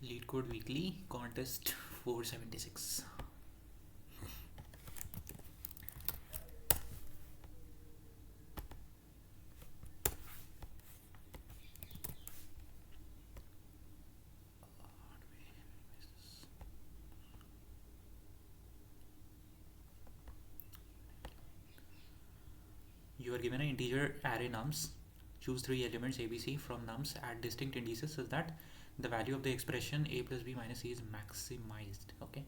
Lead Code Weekly Contest 476. You are given an integer array nums. Choose three elements ABC from nums at distinct indices such that the value of the expression a plus b minus c is maximized. Okay.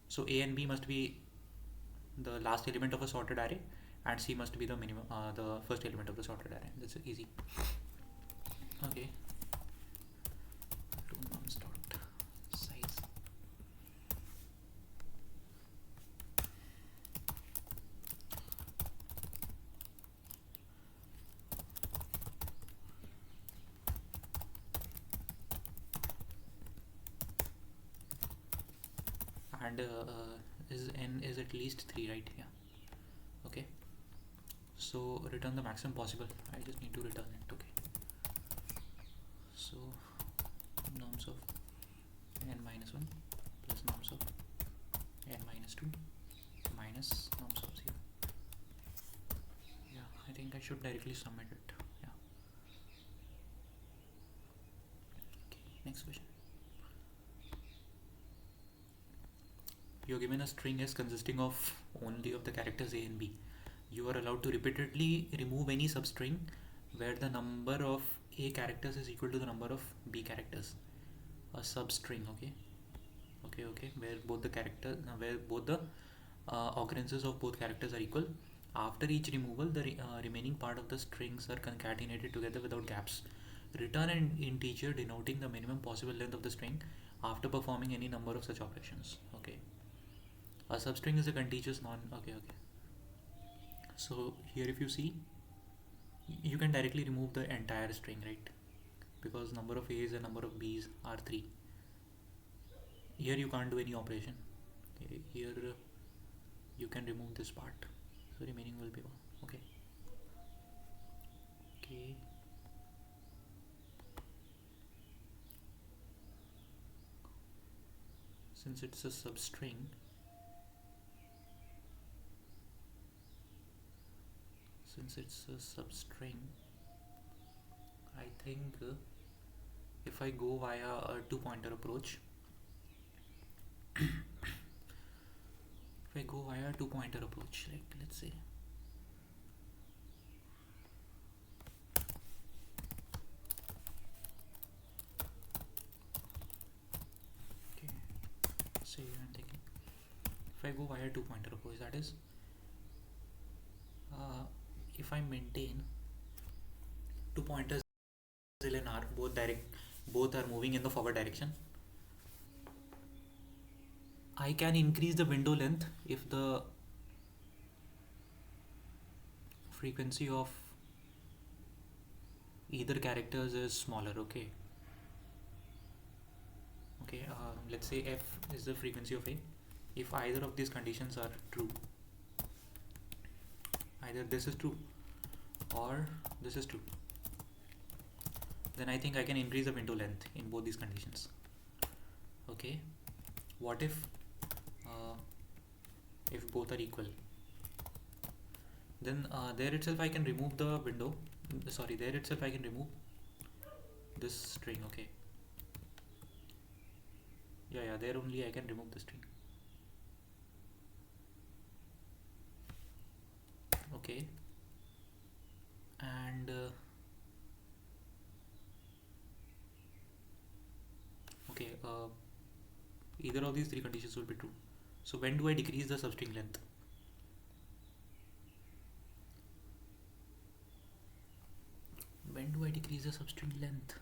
So a and b must be the last element of a sorted array, and c must be the minimum, the first element of the sorted array. That's easy. Okay. To nums dot size. And is n is at least 3, right? Yeah. Okay. So return the maximum possible. I just need to return it. Okay. So nums of n minus 1 plus nums of n minus 2 minus nums of 0. Yeah, I think I should directly submit it. Yeah. Okay, next question. You're given a string S consisting of only of the characters A and B. You are allowed to repeatedly remove any substring where the number of A characters is equal to the number of B characters. A substring, okay, where both the characters, where both the occurrences of both characters are equal. After each removal, the remaining part of the strings are concatenated together without gaps. Return an integer denoting the minimum possible length of the string after performing any number of such operations. Okay. A substring is a contiguous okay. So here if you see, you can directly remove the entire string, right? Because number of A's and number of B's are 3. Here you can't do any operation. Okay, here you can remove this part, so remaining will be 1. Okay. Okay. Since it's a substring, I think if I go via a 2-pointer approach, like let's say okay, I'm thinking if I go via 2-pointer approach, that is if I maintain 2 pointers L and R, both are moving in the forward direction, I can increase the window length if the frequency of either characters is smaller. Okay. Let's say f is the frequency of A. If either of these conditions are true, either this is true or this is true, then I think I can increase the window length in both these conditions. Okay. What if both are equal? Then there itself I can remove the window. There itself I can remove this string. Okay. Yeah, there only I can remove the string. Okay. And okay, either of these 3 conditions will be true. So when do I decrease the substring length? When do I decrease the substring length?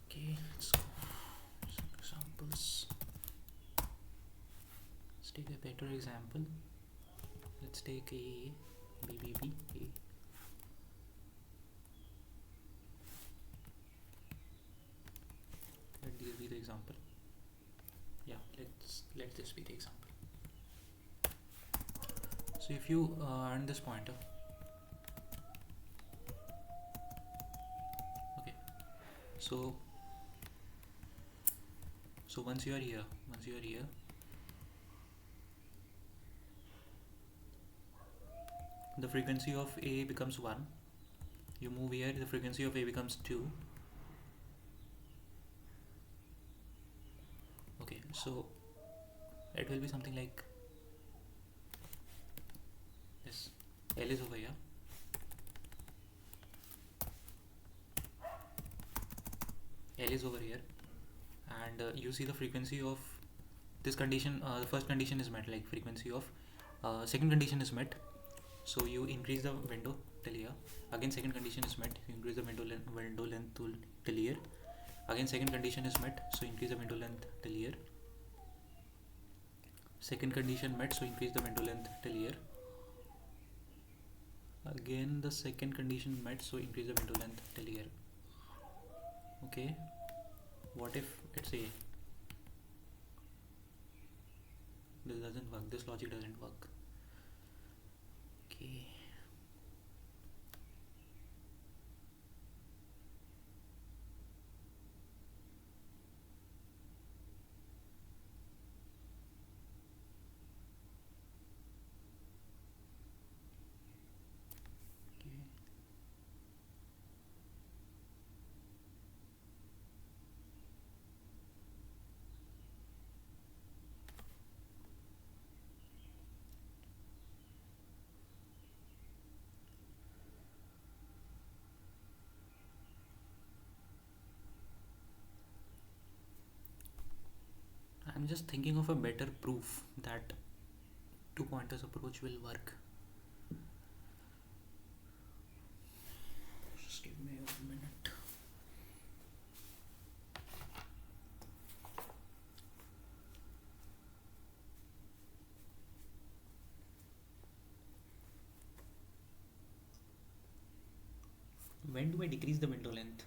Okay, let's go some examples. Let's take a better example. Let's take A, B, B, B, A. Let this be the example. Yeah, let this be the example. So if you earn this pointer, So once you are here, the frequency of A becomes 1. You move here, the frequency of A becomes 2. Okay, so it will be something like this. L is over here, L is over here, and you see the frequency of this condition. The first condition is met, like frequency of second condition is met, so you increase the window till here. Again second condition is met, you increase the window length till here. Again second condition is met, so increase the window length till here. Second condition met, so increase the window length till here. Again the second condition met, so increase the window length till here. Okay, what if it's A? This doesn't work, this logic doesn't work. Okay, I'm just thinking of a better proof that two pointers approach will work. Just give me a minute. When do I decrease the window length?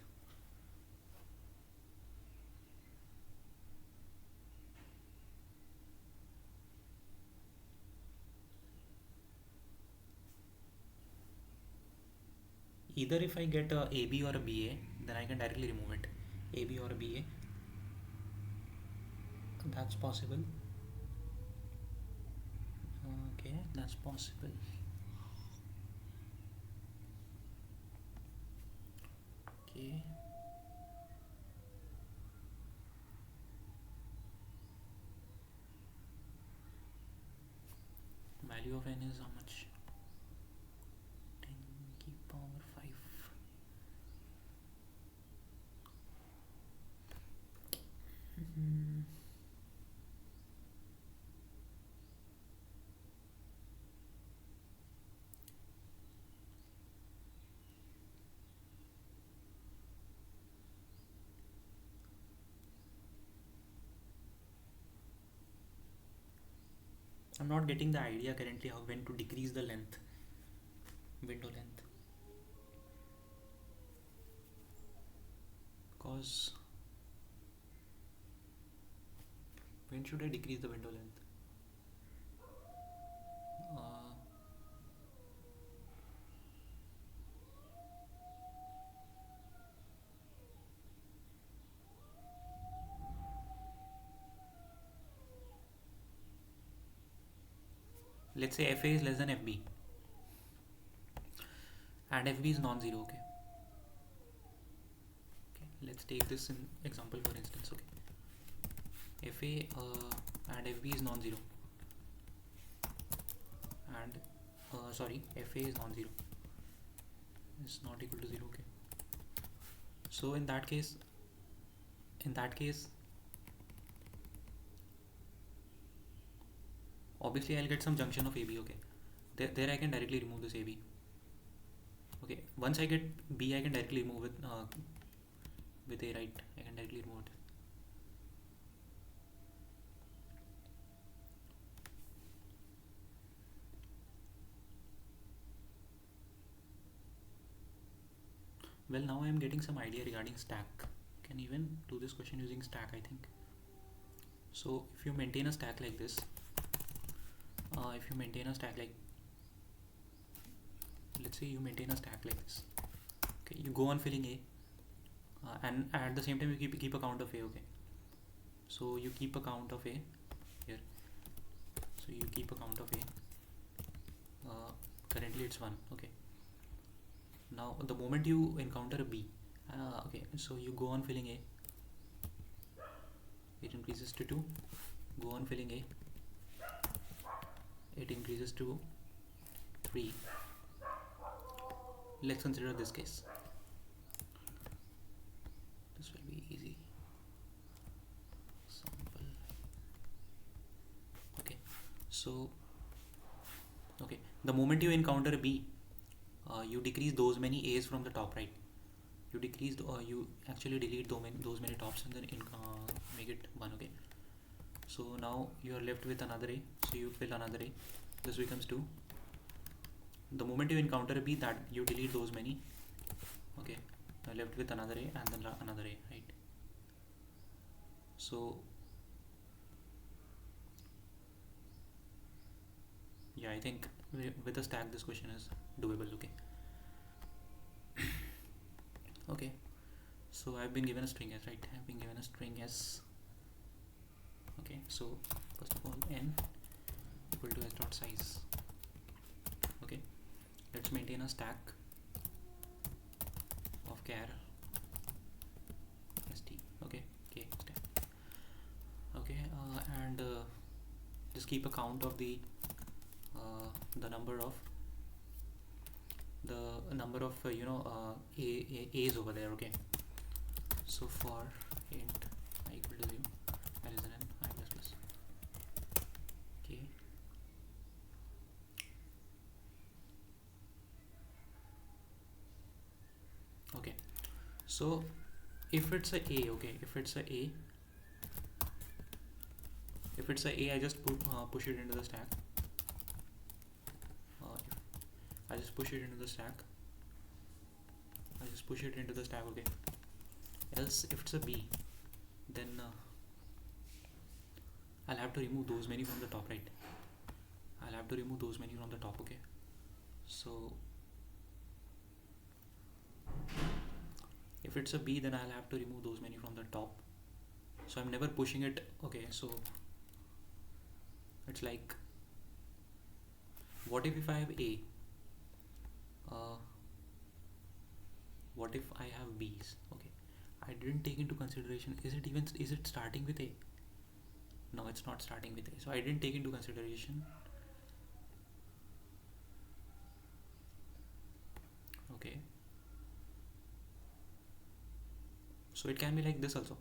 Either if I get a AB or a BA, then I can directly remove it. AB or a BA, that's possible. Okay, that's possible. Okay, value of n is how much? 10 की power 5. I'm not getting the idea currently how when to decrease the length, window length, because when should I decrease the window length? Let's say FA is less than FB and FB is non-zero. Okay, let's take this in example for instance. Okay, FA and FB is non-zero, and sorry, FA is non-zero, it's not equal to 0. Okay, so in that case obviously I'll get some junction of AB. Okay, there I can directly remove this AB. Okay, once I get B, I can directly remove it with A, right? I can directly remove it. Well, now I am getting some idea regarding stack. Can even do this question using stack, I think. So if you maintain a stack like this, let's say you maintain a stack like this. Okay, you go on filling A. and at the same time you keep a count of a. Okay, so you keep a count of a here, so you keep a count of a. Currently it's 1. Okay, now the moment you encounter a b, okay, so you go on filling a, it increases to 2, go on filling a, it increases to 3. Let's consider this case. This will be easy. Sample. Okay, so okay, the moment you encounter a b, you decrease those many a's from the top, right? You decreased, or you actually delete those many tops and then make it 1. Okay, so now you are left with another a, so you fill another a, this becomes 2. The moment you encounter a b, that you delete those many. Okay, you're left with another a and then another a, right? So yeah, I think with a stack this question is doable. Okay. Okay, so I've been given a string s, right? I've been given a string s. Okay, so first of all, n equal to s dot size. Okay, let's maintain a stack of char st. Okay, k stack. Okay, and just keep a count of the number of a's over there. Okay, so for int I equal to 0, I less than n, I plus plus k. Okay, so if it's a a, okay, if it's a a, I just push it into the stack. I just push it into the stack. Okay, else if it's a b, then I'll have to remove those many from the top, right? I'll have to remove those many from the top. Okay, so if it's a b, then I'll have to remove those many from the top, so I'm never pushing it. Okay, so it's like, what if I have a, what if I have b's? Okay, I didn't take into consideration, is it starting with a? No, it's not starting with a, so I didn't take into consideration. Okay, so it can be like this also.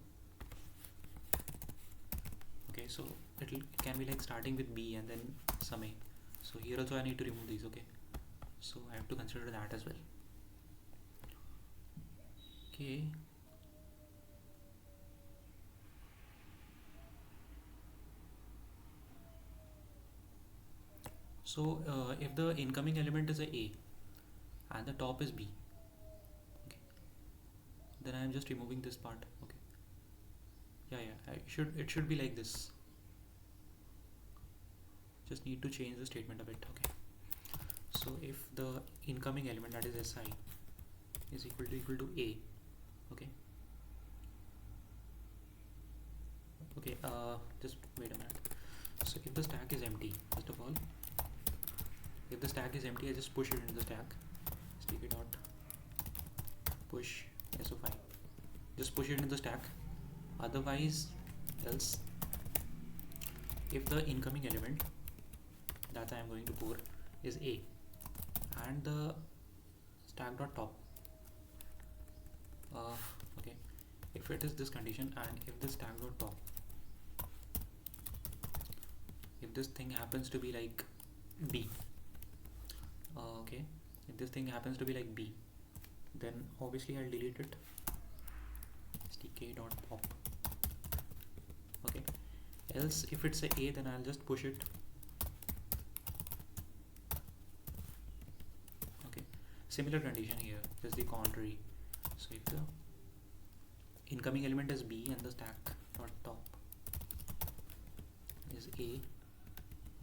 Okay, so it can be like starting with b and then some a, so here also I need to remove these. Okay, so I have to consider that as well. Okay, so if the incoming element is a and the top is b, okay, then I am just removing this part. Okay, yeah, it should be like this. Just need to change the statement a bit. Okay, so if the incoming element, that is si, is equal to a, okay, just wait a minute. So if the stack is empty, first of all, if the stack is empty, I just push it into the stack. Sticky dot push so5, just push it into the stack. Otherwise, else, if the incoming element that I am going to pour is a and the stack dot top, okay, if it is this condition, and if this stack dot top, if this thing happens to be like b, okay, if this thing happens to be like b, then obviously I'll delete it. stk dot pop. Okay, else if it's a then I'll just push it. Okay, similar condition here, just the contrary. So if the incoming element is b and the stack dot top is a,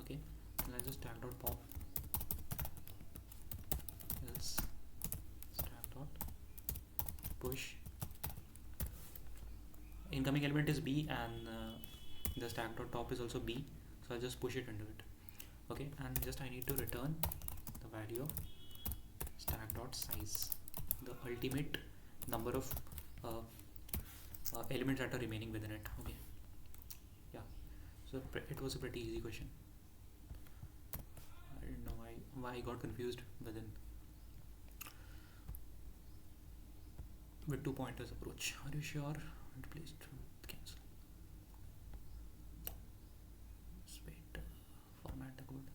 okay, then I'll just stack dot pop, else stack dot push incoming element is b, and the stack dot top is also b, so I'll just push it into it. Okay, and just I need to return the value of stack dot size, the ultimate number of elements that are remaining within it. Okay, yeah, so it was a pretty easy question. I don't know why I got confused, but then with two pointers approach. Are you sure? Please cancel. Just wait, format the code.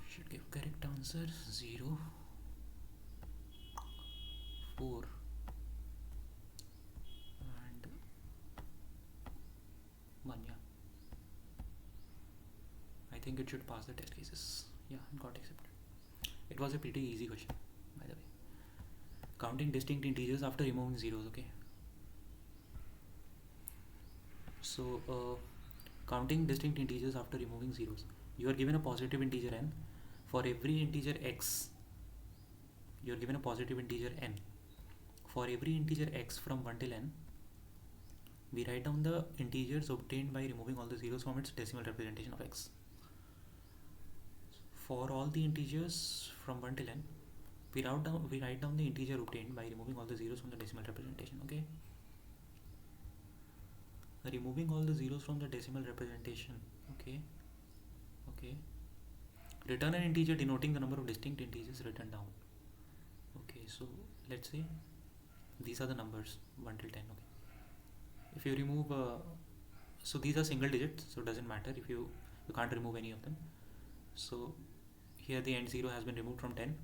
Should give correct answer 0, 4 and 1. Yeah, I think it should pass the test cases. Yeah, got accepted. It was a pretty easy question, by the way. Counting distinct integers after removing zeros. Okay, so counting distinct integers after removing zeros. You are given a positive integer n. For every integer x, you are given a positive integer n. For every integer x from 1 till n, we write down the integers obtained by removing all the zeros from its decimal representation of x. For all the integers from 1 till n, we write down the integer obtained by removing all the zeros from the decimal representation. Okay, removing all the zeros from the decimal representation. Okay, return an integer denoting the number of distinct integers written down. Okay, so let's say these are the numbers 1 till 10. Okay, if you remove so these are single digits, so it doesn't matter if you can't remove any of them. So here the end 0 has been removed from 10,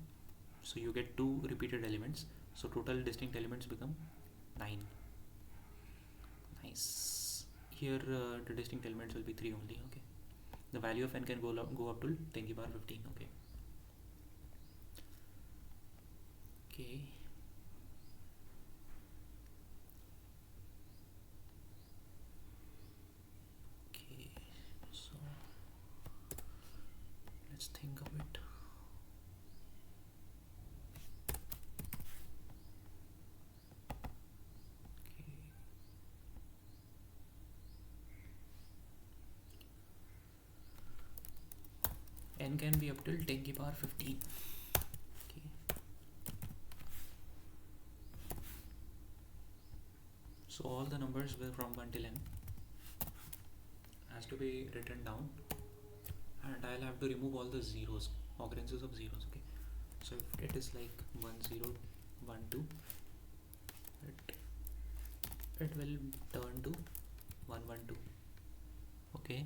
so you get 2 repeated elements, so total distinct elements become 9. Nice. Here the distinct elements will be 3 only. Okay, the value of n can go up to 10 to the power 15. Okay. So let's think of it. N can be up till 10 to the power 15. Okay. So all the numbers were from 1 till n has to be written down, and I'll have to remove all the zeros, occurrences of zeros. Okay, so if it is like 1 0 1 2, it will turn to 1 1 2. Okay,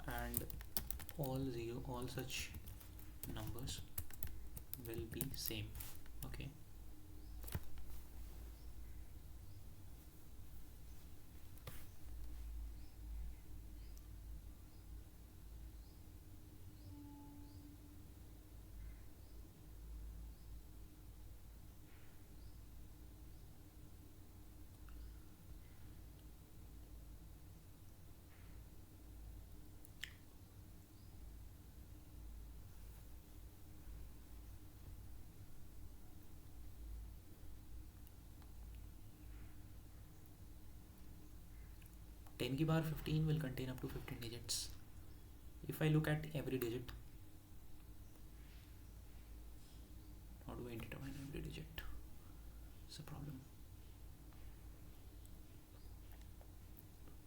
and all such numbers will be same. Okay, ten to the power 15 will contain up to 15 digits. If I look at every digit, how do I determine every digit? It's a problem.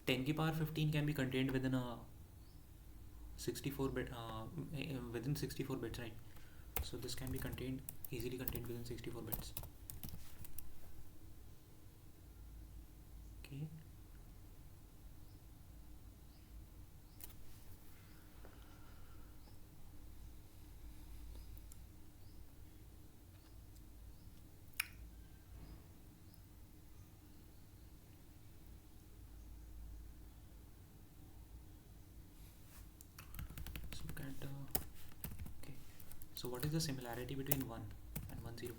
10 to the power 15 can be contained within a 64 bit within 64 bits, right? So this can be easily contained within 64 bits. Okay, let's look at okay, so what is the similarity between 1 and 1 0?